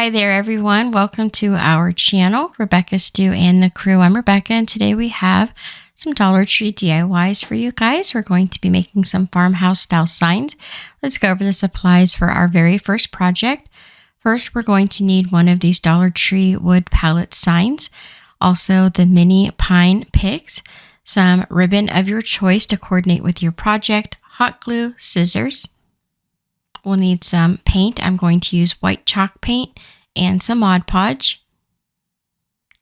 Hi there, everyone. Welcome to our channel, Rebecca, Stu, and the crew. I'm Rebecca, and today we have some Dollar Tree DIYs for you guys. We're going to be making some farmhouse style signs. Let's go over the supplies for our very first project. First, we're going to need one of these Dollar Tree wood pallet signs, also the mini pine picks, some ribbon of your choice to coordinate with your project, hot glue, scissors. We'll need some paint. I'm going to use white chalk paint and some Mod Podge.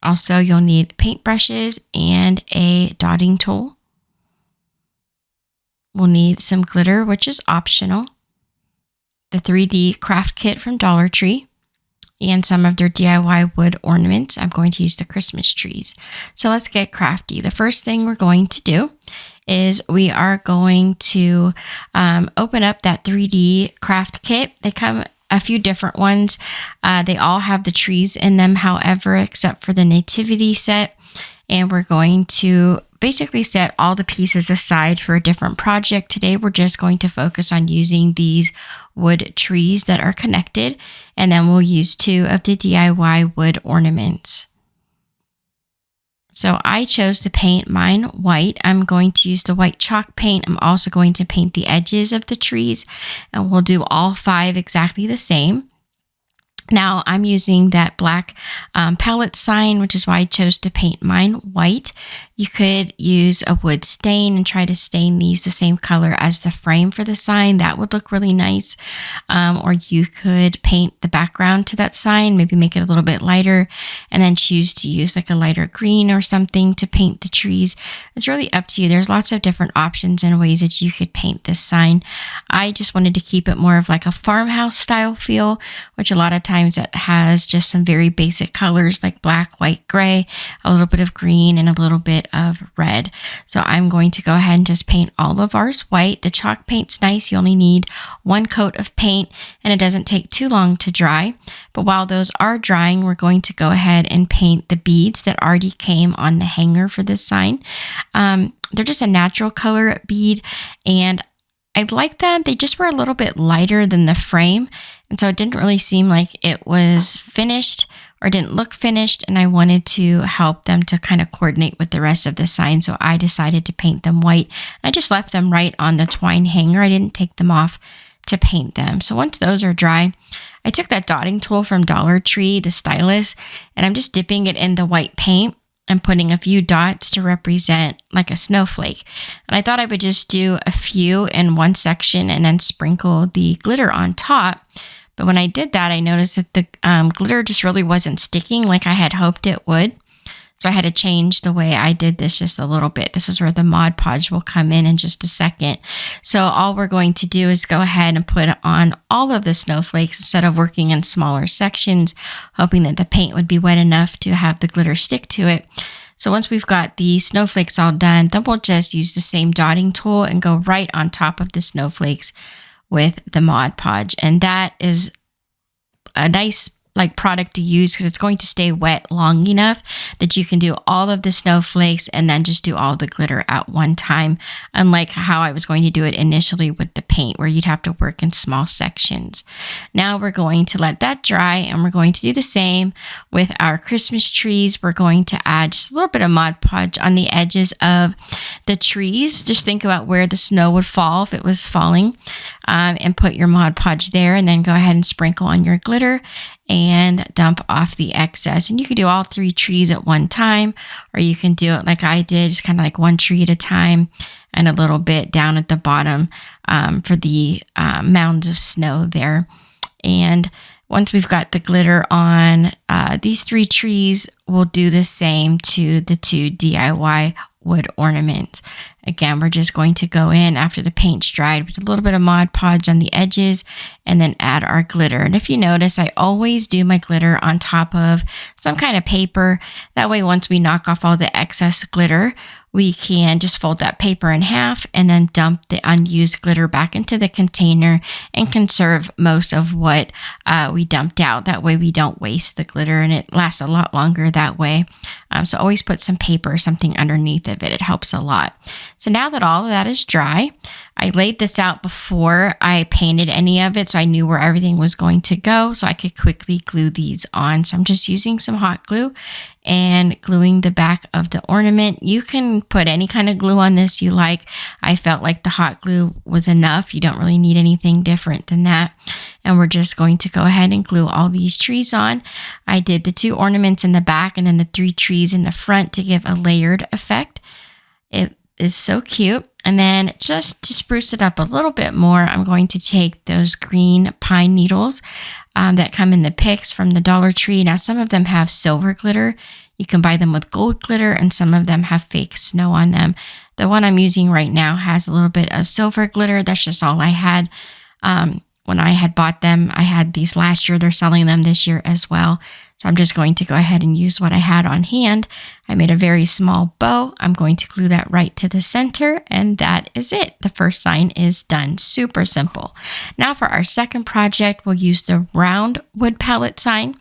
Also, you'll need paintbrushes and a dotting tool. We'll need some glitter, which is optional, the 3D craft kit from Dollar Tree, and some of their DIY wood ornaments. I'm going to use the Christmas trees. So let's get crafty. The first thing we're going to do is we are going to open up that 3D craft kit. They come a few different ones. They all have the trees in them, however, except for the nativity set. And we're going to basically set all the pieces aside for a different project. Today, we're just going to focus on using these wood trees that are connected. And then we'll use 2 of the DIY wood ornaments. So I chose to paint mine white. I'm going to use the white chalk paint. I'm also going to paint the edges of the trees, and we'll do all 5 exactly the same. Now I'm using that black palette sign, which is why I chose to paint mine white. You could use a wood stain and try to stain these the same color as the frame for the sign. That would look really nice. Or you could paint the background to that sign, maybe make it a little bit lighter, and then choose to use like a lighter green or something to paint the trees. It's really up to you. There's lots of different options and ways that you could paint this sign. I just wanted to keep it more of like a farmhouse style feel, which a lot of times it has just some very basic colors like black, white, gray, a little bit of green, and a little bit of red. So I'm going to go ahead and just paint all of ours white. The chalk paint's nice. You only need 1 coat of paint, and it doesn't take too long to dry. But while those are drying, we're going to go ahead and paint the beads that already came on the hanger for this sign. They're just a natural color bead, and I like them. They just were a little bit lighter than the frame, and so it didn't really seem like it was finished or didn't look finished, and I wanted to help them to kind of coordinate with the rest of the sign, so I decided to paint them white. I just left them right on the twine hanger. I didn't take them off to paint them. So once those are dry, I took that dotting tool from Dollar Tree, the stylus, and I'm just dipping it in the white paint and putting a few dots to represent like a snowflake. And I thought I would just do a few in one section and then sprinkle the glitter on top. But when I did that, I noticed that the glitter just really wasn't sticking like I had hoped it would. So I had to change the way I did this just a little bit. This is where the Mod Podge will come in just a second. So all we're going to do is go ahead and put on all of the snowflakes instead of working in smaller sections, hoping that the paint would be wet enough to have the glitter stick to it. So once we've got the snowflakes all done, then we'll just use the same dotting tool and go right on top of the snowflakes with the Mod Podge. And that is a nice product to use because it's going to stay wet long enough that you can do all of the snowflakes and then just do all the glitter at one time, unlike how I was going to do it initially with the paint where you'd have to work in small sections. Now we're going to let that dry, and we're going to do the same with our Christmas trees. We're going to add just a little bit of Mod Podge on the edges of the trees. Just think about where the snow would fall if it was falling, and put your Mod Podge there, and then go ahead and sprinkle on your glitter and dump off the excess. And you can do all 3 trees at one time, or you can do it like I did, just kind of like 1 tree at a time and a little bit down at the bottom for the mounds of snow there. And once we've got the glitter on these 3 trees, we'll do the same to the 2 DIY wood ornaments. Again, we're just going to go in after the paint's dried with a little bit of Mod Podge on the edges and then add our glitter. And if you notice, I always do my glitter on top of some kind of paper. That way, once we knock off all the excess glitter, we can just fold that paper in half and then dump the unused glitter back into the container and conserve most of what we dumped out. That way we don't waste the glitter, and it lasts a lot longer that way. So always put some paper or something underneath of it. It helps a lot. So now that all of that is dry, I laid this out before I painted any of it, so I knew where everything was going to go, so I could quickly glue these on. So I'm just using some hot glue and gluing the back of the ornament. You can put any kind of glue on this you like. I felt like the hot glue was enough. You don't really need anything different than that. And we're just going to go ahead and glue all these trees on. I did the 2 ornaments in the back and then the 3 trees in the front to give a layered effect. It is so cute. And then just to spruce it up a little bit more, I'm going to take those green pine needles that come in the picks from the Dollar Tree. Now, some of them have silver glitter. You can buy them with gold glitter, and some of them have fake snow on them. The one I'm using right now has a little bit of silver glitter. That's just all I had. When I had bought them, I had these last year. They're selling them this year as well. So I'm just going to go ahead and use what I had on hand. I made a very small bow. I'm going to glue that right to the center, and that is it. The first sign is done. Super simple. Now for our second project, we'll use the round wood palette sign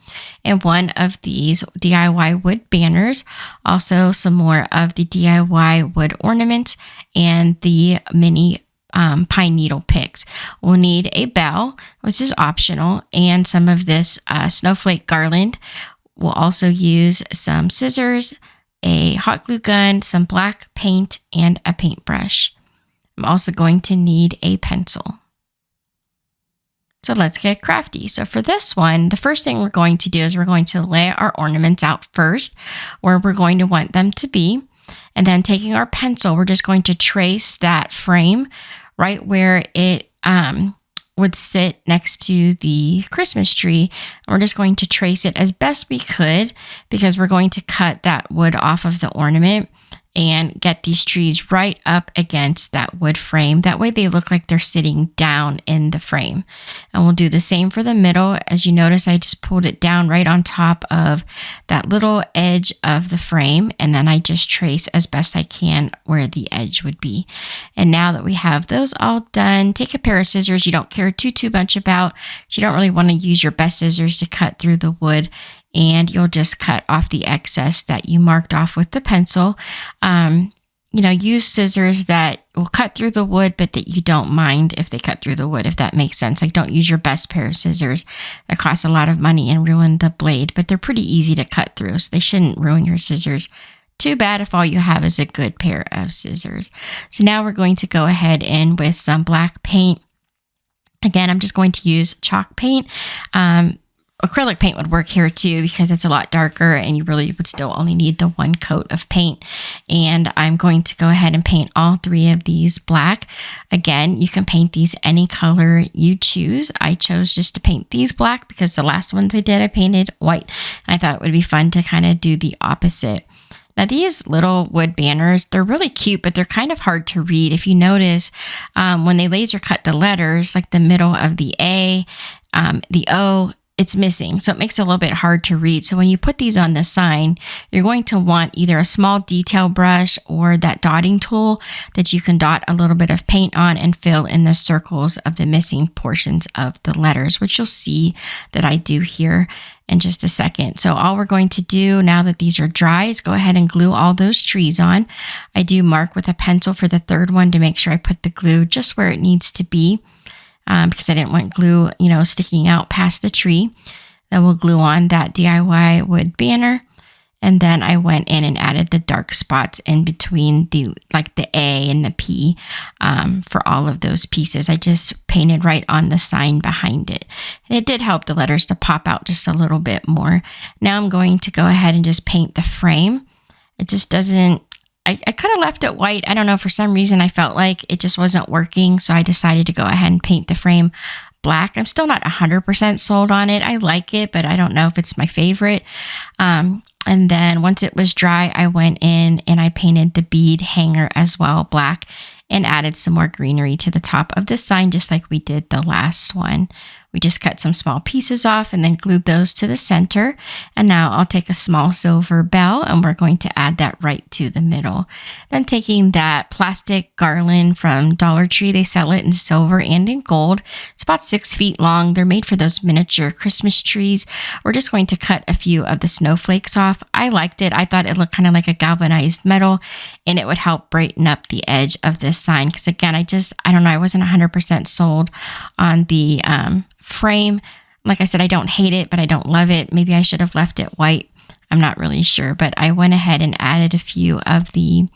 and one of these DIY wood banners. Also some more of the DIY wood ornaments and the mini pine needle picks. We'll need a bell, which is optional, and some of this snowflake garland. We'll also use some scissors, a hot glue gun, some black paint, and a paintbrush. I'm also going to need a pencil. So let's get crafty. So for this one, the first thing we're going to do is we're going to lay our ornaments out first, where we're going to want them to be. And then taking our pencil, we're just going to trace that frame right where it would sit next to the Christmas tree. And we're just going to trace it as best we could, because we're going to cut that wood off of the ornament and get these trees right up against that wood frame. That way they look like they're sitting down in the frame. And we'll do the same for the middle. As you notice, I just pulled it down right on top of that little edge of the frame. And then I just trace as best I can where the edge would be. And now that we have those all done, take a pair of scissors you don't care too much about. So you don't really want to use your best scissors to cut through the wood. And you'll just cut off the excess that you marked off with the pencil. Use scissors that will cut through the wood, but that you don't mind if they cut through the wood, if that makes sense. Like, don't use your best pair of scissors that cost a lot of money and ruin the blade, but they're pretty easy to cut through, so they shouldn't ruin your scissors. Too bad if all you have is a good pair of scissors. So now we're going to go ahead and with some black paint. Again, I'm just going to use chalk paint. Acrylic paint would work here too, because it's a lot darker and you really would still only need the 1 coat of paint. And I'm going to go ahead and paint all 3 of these black. Again, you can paint these any color you choose. I chose just to paint these black because the last ones I did, I painted white. And I thought it would be fun to kind of do the opposite. Now these little wood banners, they're really cute, but they're kind of hard to read. If you notice, when they laser cut the letters, like the middle of the A, the O, it's missing. So it makes it a little bit hard to read. So when you put these on the sign, you're going to want either a small detail brush or that dotting tool that you can dot a little bit of paint on and fill in the circles of the missing portions of the letters, which you'll see that I do here in just a second. So all we're going to do now that these are dry is go ahead and glue all those trees on. I do mark with a pencil for the third one to make sure I put the glue just where it needs to be. Because I didn't want glue, sticking out past the tree. Then we'll glue on that DIY wood banner. And then I went in and added the dark spots in between the A and the P for all of those pieces. I just painted right on the sign behind it. And it did help the letters to pop out just a little bit more. Now I'm going to go ahead and just paint the frame. It just doesn't, I could have left it white. I don't know, for some reason I felt like it just wasn't working. So I decided to go ahead and paint the frame black. I'm still not 100% sold on it. I like it, but I don't know if it's my favorite. And then once it was dry, I went in and I painted the bead hanger as well black and added some more greenery to the top of the sign, just like we did the last one. We just cut some small pieces off and then glued those to the center. And now I'll take a small silver bell and we're going to add that right to the middle. Then taking that plastic garland from Dollar Tree, they sell it in silver and in gold. It's about 6 feet long. They're made for those miniature Christmas trees. We're just going to cut a few of the snowflakes off. I liked it. I thought it looked kind of like a galvanized metal and it would help brighten up the edge of this sign. Because again, I don't know, I wasn't 100% sold on the frame. Like I said, I don't hate it, but I don't love it. Maybe I should have left it white. I'm not really sure, but I went ahead and added a few of the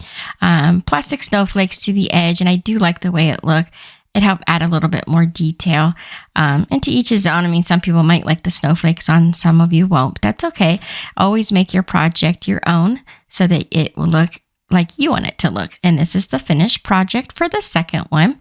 plastic snowflakes to the edge, and I do like the way it looked. It helped add a little bit more detail. And to each his own. I mean, some people might like the snowflakes on, some of you won't, but that's okay. Always make your project your own so that it will look like you want it to look. And this is the finished project for the second one.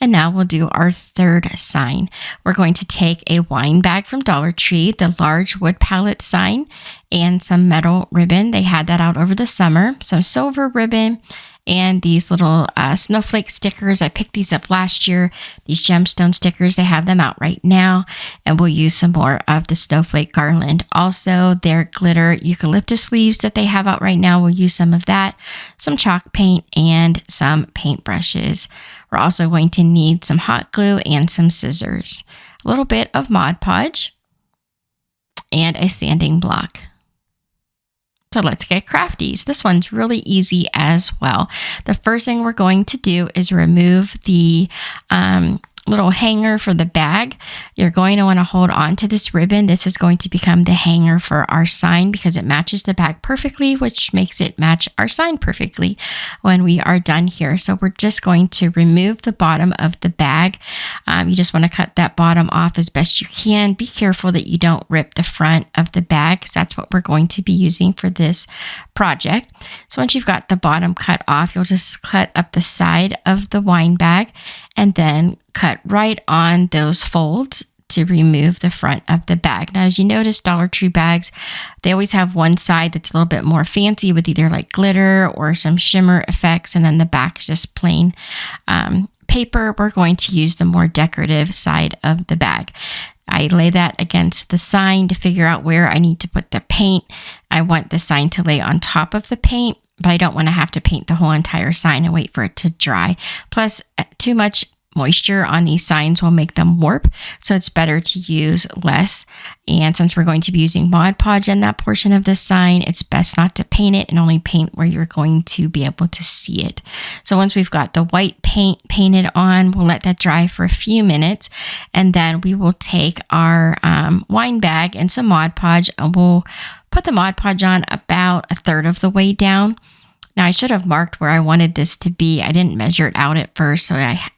And now we'll do our third sign. We're going to take a wine bag from Dollar Tree, the large wood palette sign, and some metal ribbon. They had that out over the summer. Some silver ribbon and these little snowflake stickers. I picked these up last year. These gemstone stickers, they have them out right now. And we'll use some more of the snowflake garland. Also, their glitter eucalyptus leaves that they have out right now, we'll use some of that. Some chalk paint and some paintbrushes. We're also going to need some hot glue and some scissors. A little bit of Mod Podge and a sanding block. So let's get crafty. This one's really easy as well. The first thing we're going to do is remove the little hanger for the bag. You're going to want to hold on to this ribbon. This is going to become the hanger for our sign because it matches the bag perfectly, which makes it match our sign perfectly when we are done here. So we're just going to remove the bottom of the bag. You just want to cut that bottom off as best you can. Be careful that you don't rip the front of the bag because that's what we're going to be using for this project. So once you've got the bottom cut off, you'll just cut up the side of the wine bag and then cut right on those folds to remove the front of the bag. Now, as you notice, Dollar Tree bags, they always have one side that's a little bit more fancy with either like glitter or some shimmer effects, and then the back is just plain paper. We're going to use the more decorative side of the bag. I lay that against the sign to figure out where I need to put the paint. I want the sign to lay on top of the paint, but I don't want to have to paint the whole entire sign and wait for it to dry. Plus, too much moisture on these signs will make them warp, so it's better to use less. And since we're going to be using Mod Podge in that portion of the sign, it's best not to paint it and only paint where you're going to be able to see it. So once we've got the white paint painted on, we'll let that dry for a few minutes, and then we will take our wine bag and some Mod Podge, and we'll put the Mod Podge on about a third of the way down. Now, I should have marked where I wanted this to be. I didn't measure it out at first, so I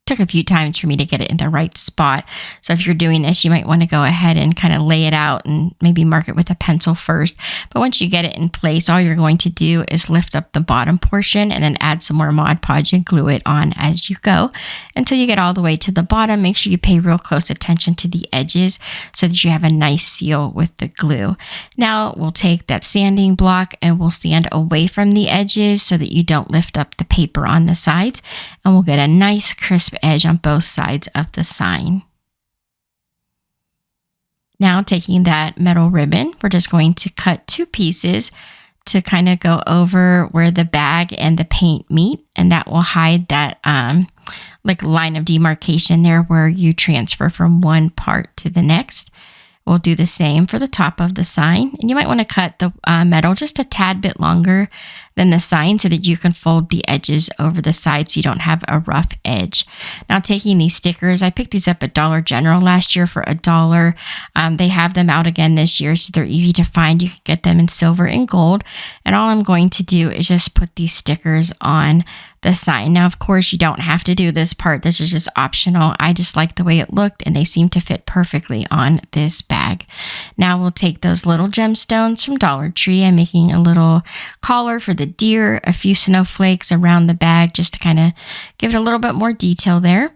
took a few times for me to get it in the right spot. So if you're doing this, you might want to go ahead and kind of lay it out and maybe mark it with a pencil first. But once you get it in place, all you're going to do is lift up the bottom portion and then add some more Mod Podge and glue it on as you go until you get all the way to the bottom. Make sure you pay real close attention to the edges so that you have a nice seal with the glue. Now we'll take that sanding block and we'll sand away from the edges so that you don't lift up the paper on the sides, and we'll get a nice crisp edge on both sides of the sign. Now, taking that metal ribbon, we're just going to cut 2 pieces to kind of go over where the bag and the paint meet, and that will hide that like line of demarcation there where you transfer from one part to the next. We'll do the same for the top of the sign, and you might want to cut the metal just a tad bit longer than the sign so that you can fold the edges over the side so you don't have a rough edge. Now, taking these stickers, I picked these up at Dollar General last year for $1. They have them out again this year, so they're easy to find. You can get them in silver and gold, and all I'm going to do is just put these stickers on the sign. Now, of course, you don't have to do this part. This is just optional. I just like the way it looked, and they seem to fit perfectly on this bag. Now we'll take those little gemstones from Dollar Tree. I'm making a little collar for the deer, a few snowflakes around the bag just to kind of give it a little bit more detail there.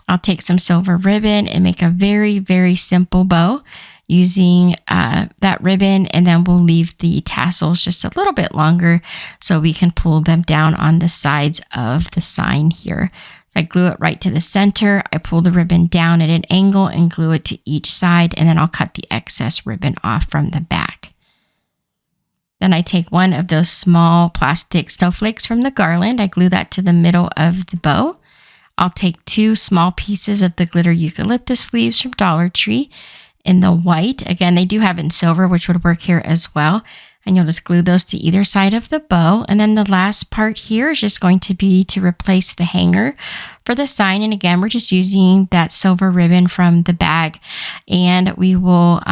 I'll take some silver ribbon and make a very, very simple bow using that ribbon, and then we'll leave the tassels just a little bit longer so we can pull them down on the sides of the sign here. So I glue it right to the center. I pull the ribbon down at an angle and glue it to each side, and then I'll cut the excess ribbon off from the back. Then I take one of those small plastic snowflakes from the garland. I glue that to the middle of the bow. I'll take 2 small pieces of the glitter eucalyptus sleeves from Dollar Tree in the white. Again, they do have it in silver, which would work here as well. And you'll just glue those to either side of the bow. And then the last part here is just going to be to replace the hanger for the sign. And again, we're just using that silver ribbon from the bag. And we will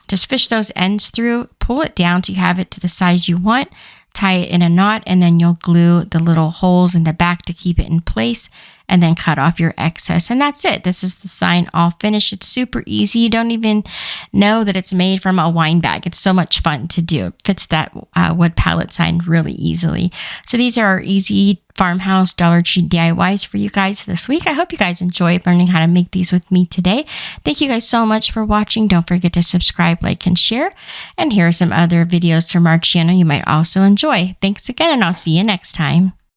just fish those ends through, pull it down so you have it to the size you want, tie it in a knot, and then you'll glue the little holes in the back to keep it in place, and then cut off your excess. And that's it. This is the sign all finished. It's super easy. You don't even know that it's made from a wine bag. It's so much fun to do. It fits that wood palette sign really easily. So these are our easy Farmhouse Dollar Tree DIYs for you guys this week. I hope you guys enjoyed learning how to make these with me today. Thank you guys so much for watching. Don't forget to subscribe, like, and share. And here are some other videos from our channel you might also enjoy. Thanks again, and I'll see you next time.